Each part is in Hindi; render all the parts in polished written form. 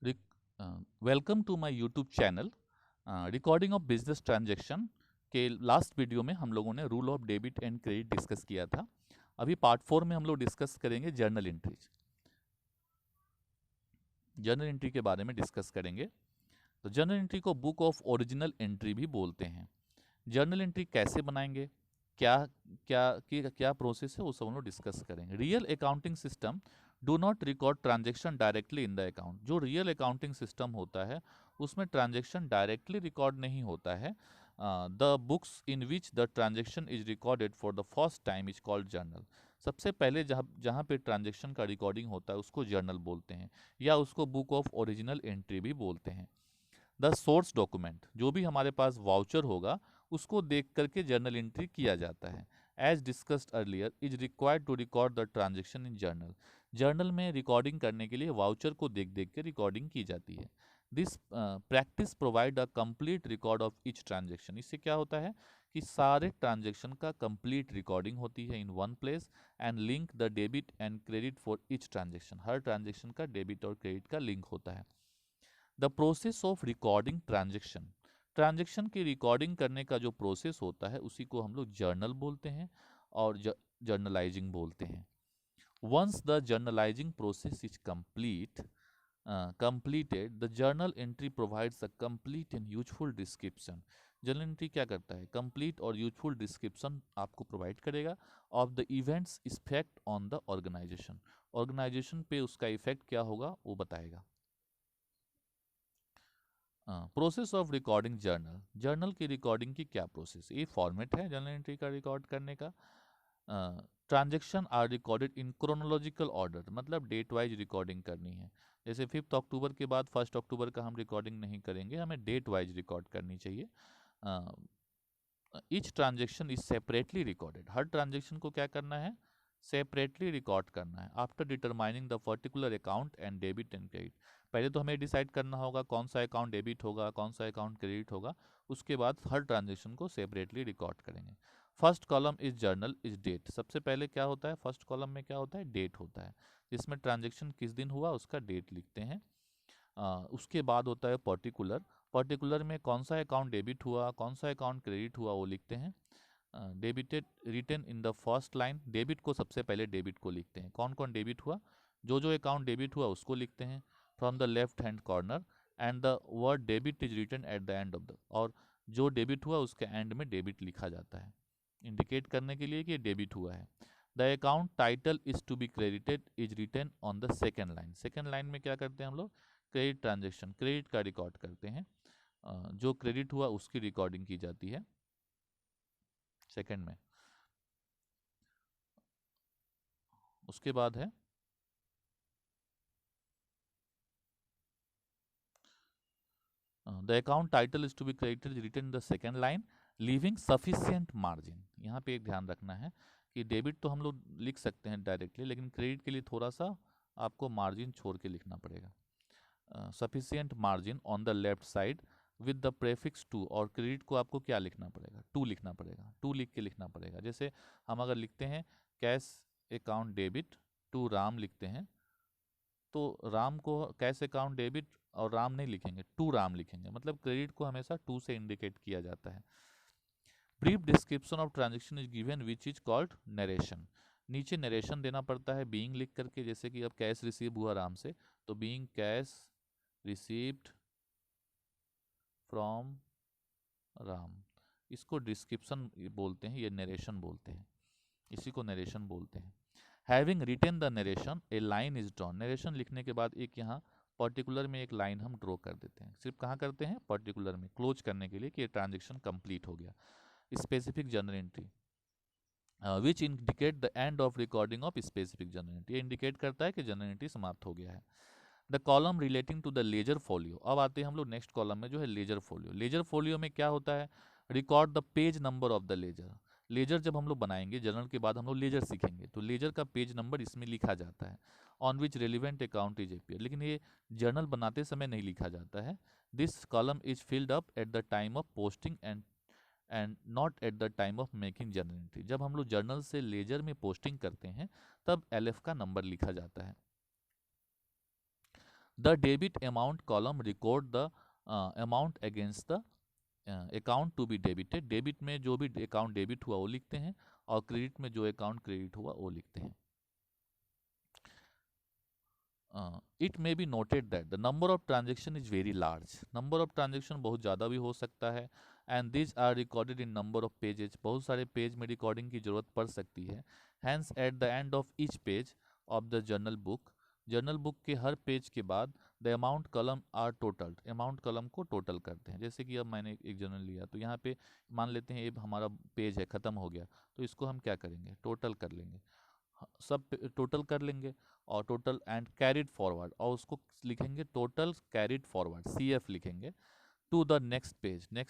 Welcome to my YouTube channel. Recording of business transaction के लास्ट वीडियो में हम लोगों ने rule of debit and credit discuss किया था। अभी पार्ट 4 में हम लोग डिस्कस करेंगे जर्नल एंट्रीज। जर्नल एंट्री के बारे में डिस्कस करेंगे। तो जर्नल एंट्री को बुक ऑफ ओरिजिनल एंट्री भी बोलते हैं। जर्नल एंट्री कैसे बनाएंगे, क्या क्या प्रोसेस है, वो सब हम लोग डिस्कस करेंगे। Real accounting system do not record transaction directly in the account. जो रियल अकाउंटिंग सिस्टम होता है उसमें ट्रांजेक्शन डायरेक्टली रिकॉर्ड नहीं होता है। The books in which the transaction is recorded for the first time is called journal. सबसे पहले जहाँ जहाँ पे ट्रांजेक्शन का रिकॉर्डिंग होता है उसको जर्नल बोलते हैं, या उसको बुक ऑफ ओरिजिनल एंट्री भी बोलते हैं। द सोर्स डॉक्यूमेंट, जो भी हमारे पास वाउचर होगा उसको देख करके जर्नल एंट्री किया जाता है। As discussed earlier is required to record the transaction in journal. Journal में रिकॉर्डिंग करने के लिए वाउचर को देख देख के रिकॉर्डिंग की जाती है। This practice provide a complete record of each transaction. इससे क्या होता है कि सारे ट्रांजेक्शन का कंप्लीट रिकॉर्डिंग होती है in one place, and link the debit and credit for each transaction. Her transaction का डेबिट और क्रेडिट का लिंक होता है। The process of recording transaction, transaction की रिकॉर्डिंग करने का जो प्रोसेस होता है उसी को हम लोग जर्नल बोलते हैं और जर्नलाइजिंग बोलते हैं। Once the journalising process is completed, the journal entry provides a complete and useful description. Journal entry क्या करता है, कंप्लीट और यूजफुल डिस्क्रिप्शन आपको प्रोवाइड करेगा of the events effect on the organisation. Organisation पे उसका इफेक्ट क्या होगा वो बताएगा। Process of recording journal, journal की रिकॉर्डिंग की क्या प्रोसेस, ये फॉर्मेट है जर्नल एंट्री का रिकॉर्ड करने का। Transaction are recorded in chronological order, मतलब डेट वाइज रिकॉर्डिंग करनी है। जैसे 5 अक्टूबर के बाद 1 अक्टूबर का हम रिकॉर्डिंग नहीं करेंगे, हमें डेट वाइज रिकॉर्ड करनी चाहिए। Each transaction is separately recorded, her transaction को क्या करना है, सेपरेटली रिकॉर्ड करना है। After determining the particular account and debit and credit, पहले तो हमें डिसाइड करना होगा कौन सा अकाउंट डेबिट होगा, कौन सा अकाउंट क्रेडिट होगा। उसके बाद हर ट्रांजेक्शन को सेपरेटली रिकॉर्ड करेंगे। First column is journal is date, सबसे पहले क्या होता है, फर्स्ट कॉलम में क्या होता है, डेट होता है, जिसमें ट्रांजेक्शन किस दिन हुआ उसका डेट लिखते हैं। उसके बाद होता है पर्टिकुलर, पर्टिकुलर में कौन सा अकाउंट डेबिट हुआ, कौन सा अकाउंट क्रेडिट हुआ वो लिखते हैं। Debited written in the first line, debit को सबसे पहले डेबिट को लिखते हैं, कौन कौन डेबिट हुआ, जो अकाउंट डेबिट हुआ उसको लिखते हैं from the left hand corner, and the word debit is written at the end of the, और जो डेबिट हुआ उसके एंड में डेबिट लिखा जाता है इंडिकेट करने के लिए कि डेबिट हुआ है। The account title is to be credited is written on the second line, second line में क्या करते हैं हम लोग, क्रेडिट ट्रांजेक्शन, क्रेडिट का रिकॉर्ड करते हैं। जो क्रेडिट हुआ उसकी रिकॉर्डिंग की जाती है सेकेंड में। उसके बाद है the account title is to be credited written in the second line leaving sufficient margin. यहाँ पे एक ध्यान रखना है कि डेबिट तो हम लोग लिख सकते हैं डायरेक्टली, लेकिन क्रेडिट के लिए थोड़ा सा आपको मार्जिन छोड़ के लिखना पड़ेगा। Sufficient margin on the left side with the prefix to, और क्रेडिट को आपको क्या लिखना पड़ेगा, टू लिखना पड़ेगा, टू लिख के लिखना पड़ेगा। जैसे हम अगर लिखते हैं cash account debit to Ram लिखते हैं, तो राम को कैश अकाउंट डेबिट और राम नहीं लिखेंगे, टू राम लिखेंगे, मतलब क्रेडिट को हमेशा टू से इंडिकेट किया जाता है। Brief description of transaction is given which is called narration, नीचे नरेशन देना पड़ता है बीइंग लिख करके। जैसे कि अब कैश रिसीव हुआ राम से, तो being cash received from Ram, इसको डिस्क्रिप्शन बोलते हैं, ये नरेशन बोलते हैं, इसी को नरेशन बोलते हैं। Having written the narration a line is drawn, narration लिखने के बाद एक यहाँ पर्टिकुलर में एक लाइन हम ड्रॉ कर देते हैं, सिर्फ कहाँ करते हैं, पर्टिकुलर में, क्लोज करने के लिए कि ये ट्रांजेक्शन कंप्लीट हो गया। Specific journal entry which indicate the end of recording of specific journal entry, ये इंडिकेट करता है कि जर्नल एंट्री समाप्त हो गया है। The column relating to the ledger folio, अब आते हैं हम लोग नेक्स्ट कॉलम में जो है लेजर फोलियो। लेजर फोलियो में क्या होता है, record the page number of the ledger. Ledger जब हम लोग बनाएंगे जर्नल के बाद हम लोग लेजर सीखेंगे, तो लेजर का पेज नंबर इसमें लिखा जाता है, on which relevant account is appear, लेकिन ये जर्नल बनाते समय नहीं लिखा जाता है। This column is filled up at the time of posting and not at the time of making journal entry, जब हम लोग जर्नल से लेजर में पोस्टिंग करते हैं तब एलएफ का नंबर लिखा जाता है। The debit amount column record the amount against the account to be debited. Debit में जो भी अकाउंट डेबिट हुआ वो लिखते हैं, और क्रेडिट में जो अकाउंट क्रेडिट हुआ वो लिखते हैं। It may be noted that the number of transaction is very large. Number of transaction बहुत ज़्यादा भी हो सकता है। And this are recorded in number of pages, बहुत सारे पेज में रिकॉर्डिंग की जरूरत पड़ सकती है। Hence at the end of each page of the journal book के हर पेज के बाद the amount column are total, amount column को टोटल करते हैं। जैसे कि अब मैंने एक जर्नल लिया, तो यहाँ पे मान लेते हैं ये हमारा पेज है, ख़त्म हो गया, तो इसको हम क्या करेंगे, टोटल कर लेंगे, सब टोटल कर लेंगे, और टोटल एंड कैरिड फॉरवर्ड, और उसको लिखेंगे टोटल कैरिड फॉरवर्ड, CF लिखेंगे, टू द नेक्स्ट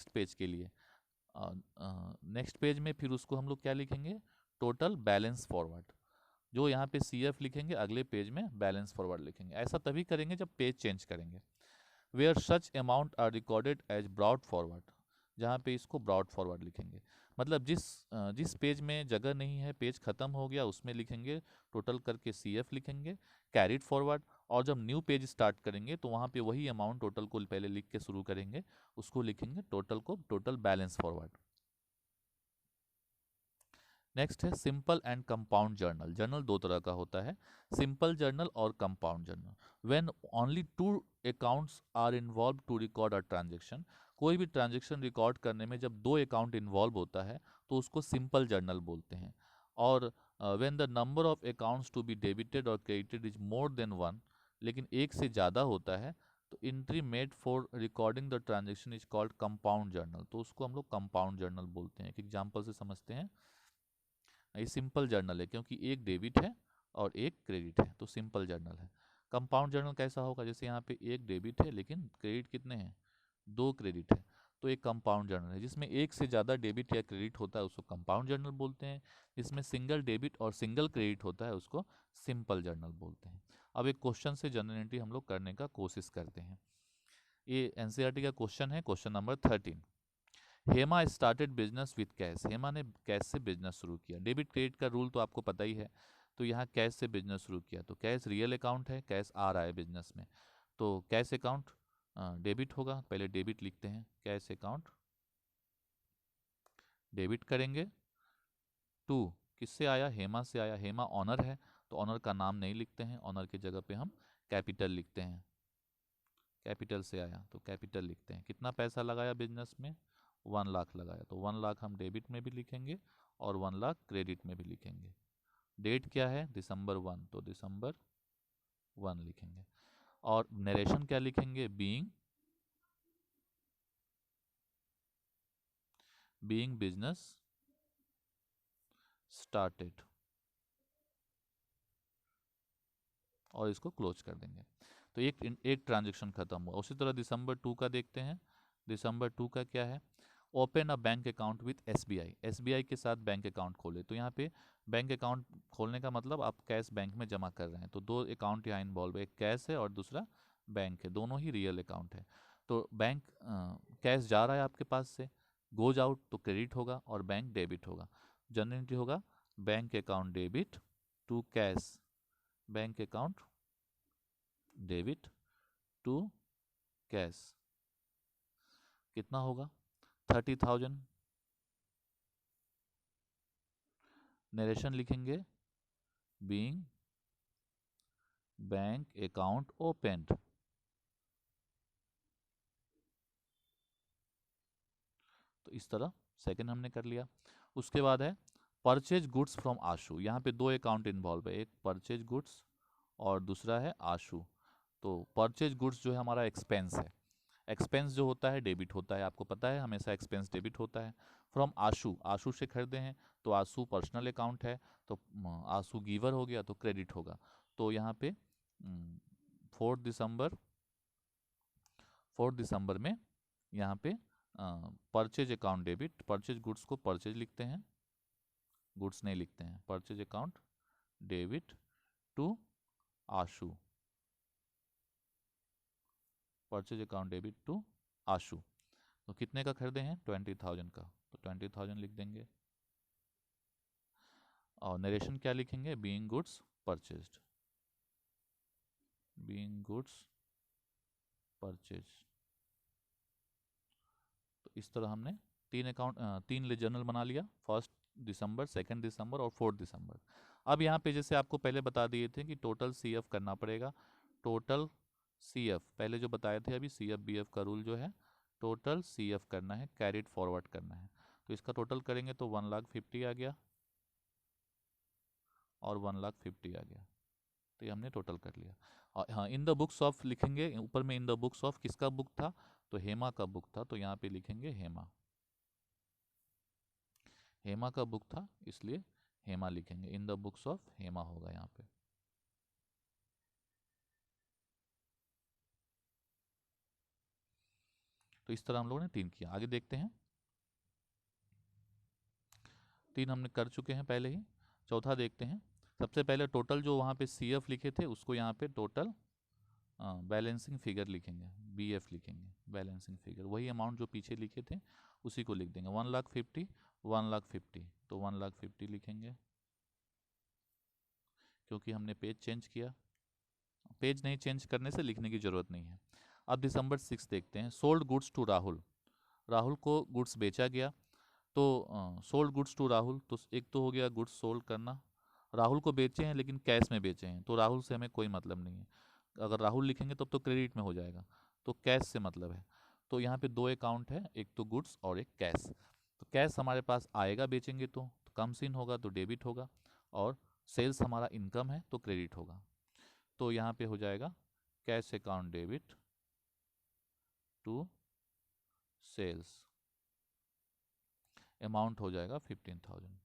पेज के लिए। नेक्स्ट पेज में फिर उसको हम लोग क्या लिखेंगे, टोटल बैलेंस फॉरवर्ड। जो यहाँ पे CF लिखेंगे, अगले पेज में बैलेंस फॉरवर्ड लिखेंगे। ऐसा तभी करेंगे जब पेज चेंज करेंगे। Where such amount are recorded as brought forward, जहाँ पे इसको ब्रॉड फॉरवर्ड लिखेंगे, मतलब जिस पेज में जगह नहीं है, पेज खत्म हो गया, उसमें लिखेंगे टोटल करके CF लिखेंगे, कैरिड फॉरवर्ड। और जब न्यू पेज स्टार्ट करेंगे तो वहाँ पे वही अमाउंट टोटल को पहले लिख के शुरू करेंगे, उसको लिखेंगे टोटल को टोटल बैलेंस फॉरवर्ड। नेक्स्ट है simple and compound journal. Journal दो तरह का होता है, सिंपल जर्नल और compound journal. When only 2 accounts are involve to record a transaction, कोई भी ट्रांजेक्शन रिकॉर्ड करने में जब 2 अकाउंट इन्वॉल्व होता है तो उसको सिंपल जर्नल बोलते हैं। और when the number of accounts to be debited और क्रेडिटेड इज मोर देन 1, लेकिन एक से ज़्यादा होता है, तो entry made for recording the transaction is called compound journal, तो उसको हम लोग कंपाउंड जर्नल बोलते हैं। एक एग्जाम्पल से समझते हैं। ये सिंपल जर्नल है क्योंकि एक डेबिट है और एक क्रेडिट है, तो सिंपल जर्नल है। कंपाउंड जर्नल कैसा होगा, जैसे यहाँ पे एक डेबिट है लेकिन क्रेडिट कितने हैं, 2 क्रेडिट है, तो एक कंपाउंड जर्नल है। जिसमें एक से ज़्यादा डेबिट या क्रेडिट होता है उसको कंपाउंड जर्नल बोलते हैं। जिसमें सिंगल डेबिट और सिंगल क्रेडिट होता है उसको सिंपल जर्नल बोलते हैं। अब एक क्वेश्चन से जर्नल एंट्री हम लोग करने का कोशिश करते हैं। ये NCERT का क्वेश्चन है, question number 13। Hema started business with cash. Hema ने कैश से बिजनेस शुरू किया। डेबिट क्रेडिट का रूल तो आपको पता ही है, तो यहाँ कैश से बिजनेस शुरू किया, तो कैश रियल अकाउंट है, कैश आ रहा है बिजनेस में, तो कैश अकाउंट डेबिट होगा। पहले डेबिट लिखते हैं, कैश अकाउंट डेबिट करेंगे। टू किससे आया, हेमा से आया, हेमा ऑनर है, तो ऑनर का नाम नहीं लिखते हैं, ऑनर की जगह पे हम कैपिटल लिखते हैं। कैपिटल से आया तो कैपिटल लिखते हैं। कितना पैसा लगाया बिजनेस में, 1 लाख लगाया, तो 1 लाख हम डेबिट में भी लिखेंगे और 1 लाख क्रेडिट में भी लिखेंगे। डेट क्या है, December 1, तो December 1 लिखेंगे। और नरेशन क्या लिखेंगे, बीइंग बिजनेस स्टार्टेड, और इसको क्लोज कर देंगे। तो एक ट्रांजेक्शन खत्म हुआ। उसी तरह December 2 का देखते हैं। December 2 का क्या है, open a bank account with SBI। SBI के साथ बैंक अकाउंट खोले, तो यहाँ पे बैंक अकाउंट खोलने का मतलब आप कैश बैंक में जमा कर रहे हैं, तो 2 अकाउंट यहाँ इन्वॉल्व है, एक कैश है और दूसरा बैंक है, दोनों ही रियल अकाउंट है। तो बैंक कैश जा रहा है आपके पास से, गोज आउट तो क्रेडिट होगा और बैंक डेबिट होगा। जनरल एंट्री होगा bank account debit to cash, bank account debit to cash, कितना होगा 30,000। नरेशन लिखेंगे बीइंग बैंक अकाउंट ओपनड, तो इस तरह सेकंड हमने कर लिया। उसके बाद है परचेज गुड्स फ्रॉम आशु। यहाँ पे 2 अकाउंट इन्वॉल्व है, एक परचेज गुड्स और दूसरा है आशु। तो परचेज गुड्स जो है हमारा एक्सपेंस है, एक्सपेंस जो होता है डेबिट होता है, आपको पता है हमेशा एक्सपेंस डेबिट होता है। फ्रॉम आशु, आशु से खरीदे हैं, तो आशु पर्सनल अकाउंट है, तो आशु गिवर हो गया तो क्रेडिट होगा। तो यहाँ पे 4 दिसंबर 4 दिसंबर में यहाँ पे purchase account debit, purchase goods को परचेज लिखते हैं, गुड्स नहीं लिखते हैं, purchase account debit to Ashu, purchase account debit to Ashu. तो कितने का खरीदे हैं, 20,000 का, तो 20,000 लिख देंगे। और नरेशन क्या लिखेंगे, being goods purchased, being goods purchase. तो इस तरह हमने तीन ले जर्नल बना लिया, 1 दिसंबर, 2 दिसंबर और 4 दिसंबर। अब यहाँ पे जैसे आपको पहले बता दिए थे कि टोटल CF करना पड़ेगा। टोटल CF पहले जो बताए थे अभी, CF BF का रूल जो है, टोटल CF करना है, कैरिड फॉरवर्ड करना है। तो इसका टोटल करेंगे तो 1,50,000 आ गया और 1,50,000 आ गया। तो ये हमने टोटल कर लिया। और हाँ, इन द बुक्स ऑफ लिखेंगे, ऊपर में इन द बुक्स ऑफ किसका बुक था, तो हेमा का बुक था, तो यहाँ पे लिखेंगे हेमा। हेमा का बुक था इसलिए हेमा लिखेंगे, in the books of Hema होगा यहाँ पे। तो इस तरह हम लोगों ने 3 किया। आगे देखते हैं, 3 हमने कर चुके हैं पहले ही। चौथा देखते हैं। सबसे पहले टोटल जो वहाँ पे CF लिखे थे उसको यहाँ पे टोटल बैलेंसिंग फिगर लिखेंगे, BF लिखेंगे, बैलेंसिंग फिगर, वही अमाउंट जो पीछे लिखे थे उसी को लिख देंगे। 1,50,000, 1,50,000, तो 1,50,000 लिखेंगे, क्योंकि हमने पेज चेंज किया। पेज नहीं चेंज करने से लिखने की ज़रूरत नहीं है। अब दिसंबर 6 देखते हैं। Sold goods to Rahul, Rahul को गुड्स बेचा गया। तो सोल्ड गुड्स टू राहुल, तो एक तो हो गया गुड्स सोल्ड करना, राहुल को बेचे हैं लेकिन कैश में बेचे हैं, तो राहुल से हमें कोई मतलब नहीं है। अगर राहुल लिखेंगे तब तो क्रेडिट में हो जाएगा, तो कैश से मतलब है। तो यहाँ पे 2 अकाउंट है, एक तो गुड्स और एक कैश। तो कैश हमारे पास आएगा बेचेंगे तो कम सीन होगा तो डेबिट होगा, और सेल्स हमारा इनकम है तो क्रेडिट होगा। तो यहाँ पे हो जाएगा cash account debit to sales, amount हो जाएगा 15,000।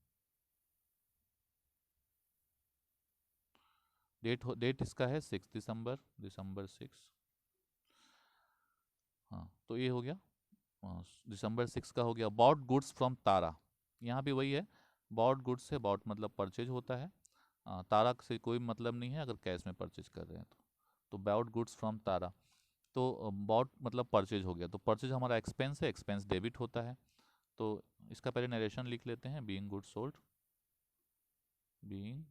डेट इसका है 6 दिसंबर, दिसंबर 6। हाँ, तो ये हो गया दिसंबर 6 का हो गया। बॉट गुड्स फ्रॉम तारा, यहाँ भी वही है, बॉट गुड्स से बॉट मतलब परचेज होता है, तारा से कोई मतलब नहीं है अगर कैश में परचेज कर रहे हैं तो बॉट गुड्स फ्रॉम तारा। तो बॉट मतलब परचेज हो गया, तो परचेज हमारा एक्सपेंस है, एक्सपेंस डेबिट होता है। तो इसका पहले नरेशन लिख लेते हैं, being goods sold, being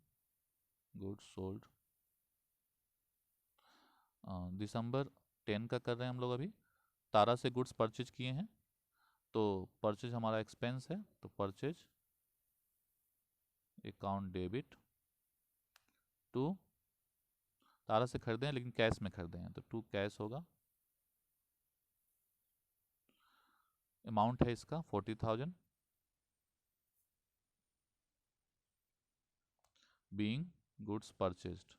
goods sold. दिसंबर 10 का कर रहे हैं हम लोग अभी। तारा से गुड्स परचेज किए हैं, तो परचेज हमारा एक्सपेंस है, तो परचेज अकाउंट डेबिट टू, तारा से खरीदे हैं लेकिन कैश में खरीदे हैं तो टू कैश होगा। अमाउंट है इसका 40,000, being goods purchased,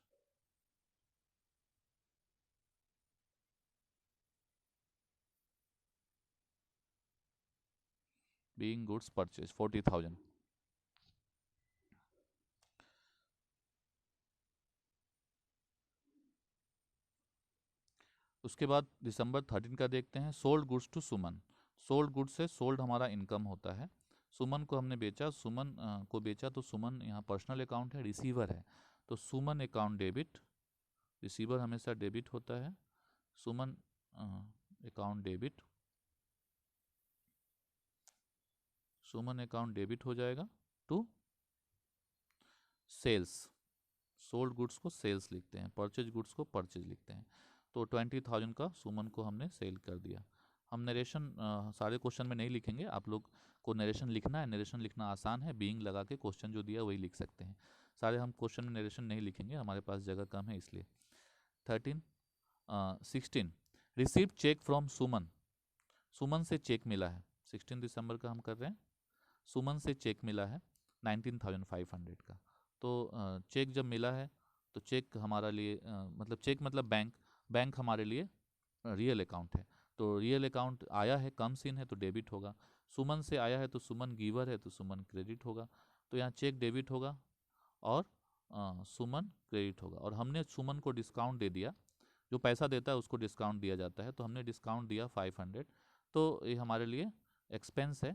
being goods purchase 40,000। उसके बाद दिसंबर 13 का देखते हैं। Sold goods to Suman, sold goods से सोल्ड हमारा इनकम होता है। सुमन को हमने बेचा, सुमन को बेचा, तो सुमन यहाँ पर्सनल अकाउंट है, रिसीवर है, तो सुमन अकाउंट डेबिट, रिसीवर हमेशा डेबिट होता है, सुमन अकाउंट डेबिट, सुमन अकाउंट डेबिट हो जाएगा टू सेल्स, सोल्ड गुड्स को सेल्स लिखते हैं, परचेज गुड्स को परचेज लिखते हैं। तो 20,000 का सुमन को हमने सेल कर दिया। हम नरेशन सारे क्वेश्चन में नहीं लिखेंगे, आप लोग को नरेशन लिखना है, नरेशन लिखना आसान है, बीइंग लगा के क्वेश्चन जो दिया वही लिख सकते हैं। सारे हम क्वेश्चन में नरेशन नहीं लिखेंगे, हमारे पास जगह कम है इसलिए। 16 रिसीव चेक फ्रॉम सुमन, सुमन से चेक मिला है, 16 दिसंबर का हम कर रहे हैं। सुमन से चेक मिला है 19,500 का। तो चेक जब मिला है तो चेक हमारा लिए मतलब चेक मतलब बैंक, बैंक हमारे लिए रियल अकाउंट है, तो रियल अकाउंट आया है, कम सीन है तो डेबिट होगा। सुमन से आया है तो सुमन गिवर है तो सुमन क्रेडिट होगा। तो यहाँ चेक डेबिट होगा और सुमन क्रेडिट होगा। और हमने सुमन को डिस्काउंट दे दिया, जो पैसा देता है उसको डिस्काउंट दिया जाता है, तो हमने डिस्काउंट दिया 500, तो ये हमारे लिए एक्सपेंस है,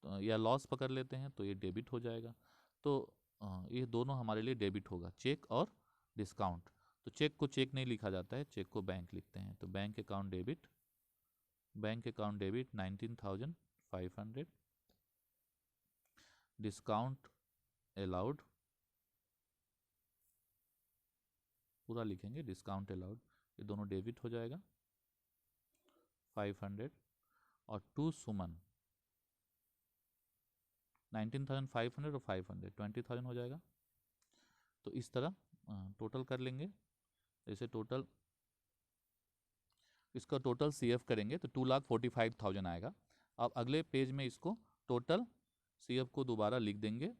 तो या लॉस पकड़ लेते हैं तो ये डेबिट हो जाएगा। तो ये दोनों हमारे लिए डेबिट होगा, चेक और डिस्काउंट। तो चेक को चेक नहीं लिखा जाता है, चेक को बैंक लिखते हैं, तो bank account debit, bank account debit 19,500, discount allowed, पूरा लिखेंगे डिस्काउंट अलाउड, ये दोनों डेबिट हो जाएगा। 500 और टू सुमन 19,500 और 500 20,000 हो जाएगा। तो इस तरह टोटल कर लेंगे। जैसे टोटल इसका टोटल CF करेंगे तो 2,45,000 आएगा। अब अगले पेज में इसको टोटल CF को दोबारा लिख देंगे।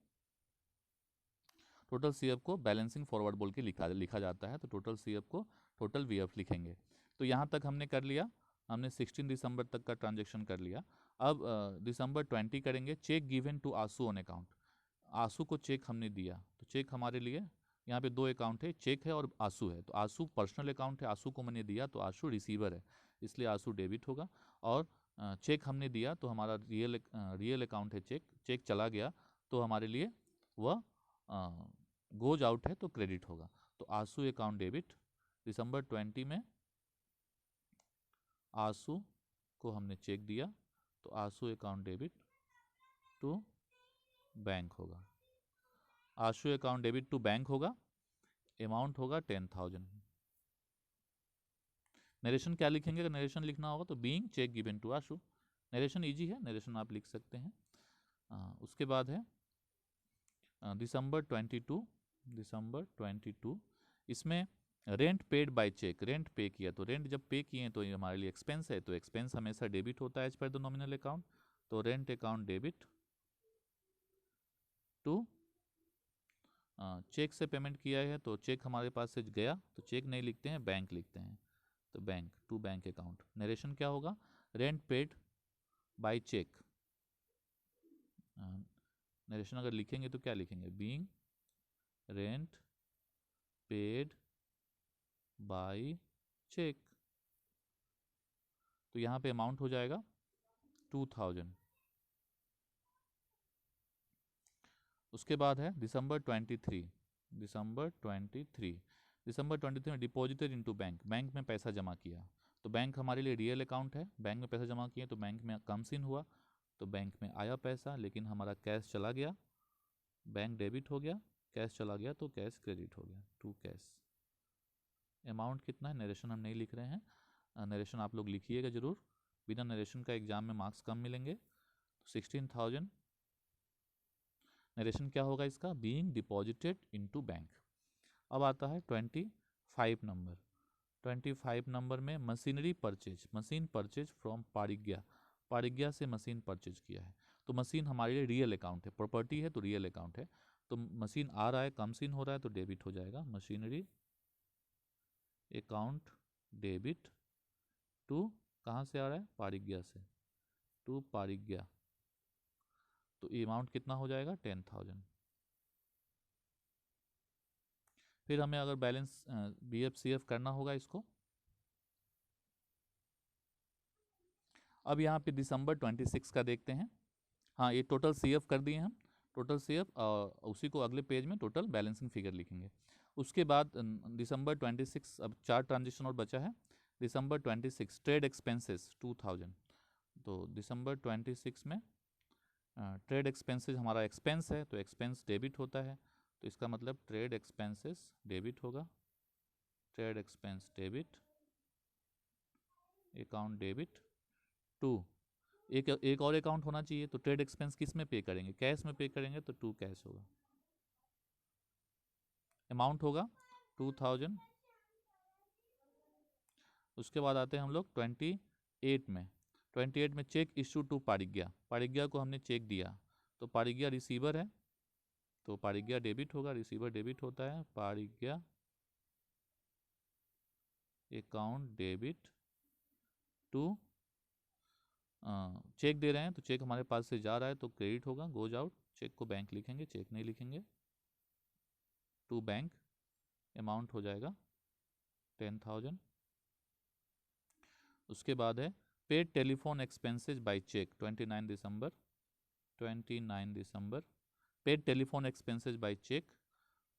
टोटल CF को बैलेंसिंग फॉरवर्ड बोल के लिखा जाता है, तो टोटल CF को टोटल VF लिखेंगे। तो यहाँ तक हमने कर लिया, हमने 16 दिसंबर तक का ट्रांजेक्शन कर लिया। अब दिसंबर 20 करेंगे। चेक गिवन टू आंसू ऑन अकाउंट, आंसू को चेक हमने दिया, तो चेक हमारे लिए यहाँ पे दो अकाउंट है, चेक है और आंसू है। तो आंसू पर्सनल अकाउंट है, आंसू को मैंने दिया तो आंसू रिसीवर है, इसलिए आंसू डेबिट होगा। और चेक हमने दिया तो हमारा रियल अकाउंट है, चेक चला गया तो हमारे लिए वह गोज आउट है तो क्रेडिट होगा। तो आंसू अकाउंट डेबिट, दिसंबर 20 में आंसू को हमने चेक दिया तो आंसू अकाउंट डेबिट टू बैंक होगा। आंसू अकाउंट डेबिट टू बैंक होगा, अमाउंट होगा 10,000। नरेशन क्या लिखेंगे? अगर नरेशन लिखना होगा तो बीइंग चेक गिवन टू आंसू। नरेशन इजी है, नरेशन आप लिख सकते हैं। उसके बाद है दिसंबर 22, इसमें rent paid by cheque, rent pay किया, तो रेंट जब पे किए तो ये हमारे लिए एक्सपेंस है, तो एक्सपेंस हमेशा डेबिट होता है as per the nominal account. तो rent account debit to cheque से पेमेंट किया है तो चेक हमारे पास से गया तो चेक नहीं लिखते हैं, बैंक लिखते हैं, तो bank to bank account. Narration क्या होगा? Rent paid by cheque. Narration अगर लिखेंगे तो क्या लिखेंगे? Being rent paid by cheque. तो यहाँ पे अमाउंट हो जाएगा 2,000। उसके बाद है दिसंबर 23 में डिपॉजिटेड इनटू बैंक, बैंक में पैसा जमा किया। तो बैंक हमारे लिए रियल अकाउंट है, बैंक में पैसा जमा किए तो बैंक में कम्स इन हुआ, तो बैंक में आया पैसा, लेकिन हमारा कैश चला गया, बैंक डेबिट हो गया, कैश चला गया तो कैश क्रेडिट हो गया, टू कैश। अमाउंट कितना है? नरेशन हम नहीं लिख रहे हैं, नरेशन आप लोग लिखिएगा जरूर, बिना नरेशन का एग्जाम में मार्क्स कम मिलेंगे। 16,000 नरेशन क्या होगा इसका? Being deposited into bank. अब आता है 25 नंबर। 25 नंबर में machinery purchase, machine purchase from Parigya, Parigya से मशीन परचेज किया है। तो मशीन हमारे लिए रियल अकाउंट है, प्रॉपर्टी है तो रियल अकाउंट है, तो मशीन आ रहा है, कमसिन हो रहा है तो डेबिट हो जाएगा। मशीनरी अकाउंट डेबिट टू, कहाँ से आ रहा है? पारिग्या से, टू पारिग्या। तो ये अमाउंट कितना हो जाएगा? 10,000। फिर हमें अगर बैलेंस BF-CF करना होगा इसको। अब यहाँ पे दिसंबर 26 का देखते हैं। हाँ, ये टोटल CF कर दिए हम, टोटल CF, उसी को अगले पेज में टोटल बैलेंसिंग फिगर लिखेंगे। उसके बाद दिसंबर 26, अब 4 ट्रांजेक्शन और बचा है। दिसंबर 26 ट्रेड एक्सपेंसेस 2,000। तो दिसंबर 26 में ट्रेड एक्सपेंसेस हमारा एक्सपेंस है तो एक्सपेंस डेबिट होता है, तो इसका मतलब ट्रेड एक्सपेंसेस डेबिट होगा, trade expense debit account debit to, एक और अकाउंट होना चाहिए, तो ट्रेड एक्सपेंस किस में पे करेंगे? कैश में पे करेंगे, तो टू कैश होगा। अमाउंट होगा 2,000। उसके बाद आते हैं हम लोग 28 में। 28 में चेक इशू टू पारिग्या, पारिग्या को हमने चेक दिया, तो पारिग्या रिसीवर है तो पारिग्या डेबिट होगा, रिसीवर डेबिट होता है, पारिग्या अकाउंट डेबिट टू चेक दे रहे हैं तो चेक हमारे पास से जा रहा है तो क्रेडिट होगा, गोज आउट। चेक को बैंक लिखेंगे, चेक नहीं लिखेंगे, टू बैंक। अमाउंट हो जाएगा 10,000। उसके बाद है paid telephone expenses by cheque 29 दिसंबर, paid telephone expenses by cheque.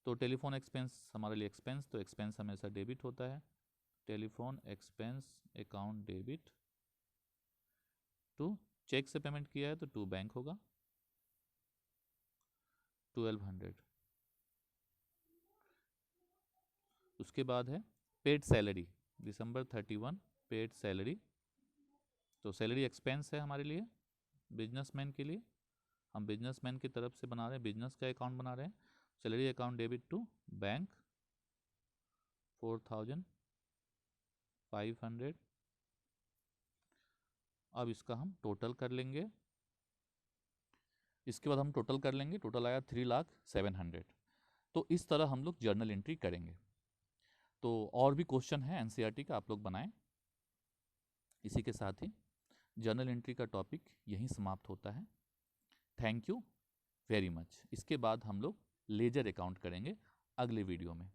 तो टेलीफोन एक्सपेंस हमारे लिए एक्सपेंस, तो एक्सपेंस हमेशा डेबिट होता है, telephone expense account debit to, cheque से पेमेंट किया है तो टू बैंक होगा, 1200। उसके बाद है पेड सैलरी, दिसंबर 31 पेड सैलरी तो सैलरी एक्सपेंस है हमारे लिए, बिजनेसमैन के लिए, हम बिजनेसमैन की तरफ से बना रहे हैं, बिजनेस का अकाउंट बना रहे हैं। Salary account debit to bank 4500। अब इसका हम टोटल कर लेंगे, इसके बाद हम टोटल कर लेंगे, टोटल आया 3,07,000। तो इस तरह हम लोग जर्नल एंट्री करेंगे। तो और भी क्वेश्चन है एनसीईआरटी का, आप लोग बनाएं। इसी के साथ ही जर्नल एंट्री का टॉपिक यहीं समाप्त होता है। Thank you very much. इसके बाद हम लोग लेजर अकाउंट करेंगे अगले वीडियो में।